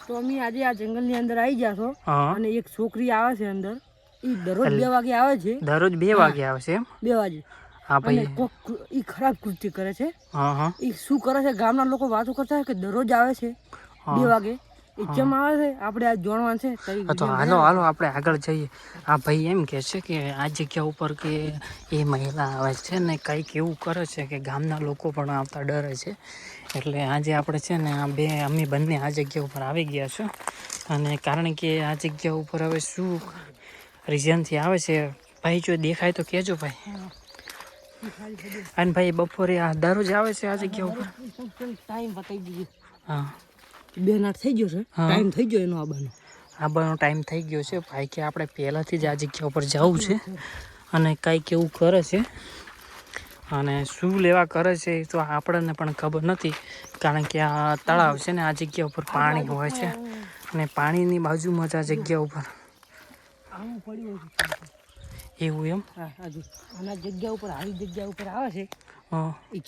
તો અમે આજે આ જંગલની અંદર આવી ગયા છો હા અને એક છોકરી આવે છે અંદર એ દરરોજ 2 વાગે આવે છે દરરોજ 2 વાગે આવે છે એમ 2 વાગે હા અને ભાઈ કોક એ ખરાબ કૃત્ય કરે છે હા હા એ શું કરે છે ગામના લોકો વાતો કરતા કે દરરોજ આવે છે 2 વાગે એ કેમ આવે છે આપણે આ જાણવાનું છે તો તો હાલો હાલો આપણે આગળ જઈએ આ ભાઈ એમ કહે છે કે આ જગ્યા ઉપર કે એ મહિલા આવે છે ને કંઈક એવું કરે છે કે ગામના લોકો પણ આવતા ડરે છે એટલે આજે આપણે છે ને અમે બંને આ જગ્યા ઉપર આવી ગયા છે અને કારણ કે આ જગ્યા ઉપર હવે શું રીઝનથી આવે છે ભાઈ જો દેખાય તો કહેજો ભાઈ અને ભાઈ બપોરે આ દરરોજ આવે છે આ જગ્યા ઉપર ટાઈમ બતાવી દીધો હા 2 નાટ થઈ ગયો છે ટાઈમ થઈ ગયો એનો આબાનો ટાઈમ થઈ ગયો છે ભાઈ કે આપણે પહેલાંથી જ આ જગ્યા ઉપર જવું છે અને કંઈક એવું કરે છે અને શું લેવા કરે છે એ તો આપણને પણ ખબર નથી કારણ કે આ તળાવ છે ને આ જગ્યા ઉપર પાણી હોય છે અને પાણીની બાજુમાં જ આ જગ્યા ઉપર આવું પડ્યું એવું એમ આના જગ્યા ઉપર આવી જગ્યા ઉપર આવે છે હા એ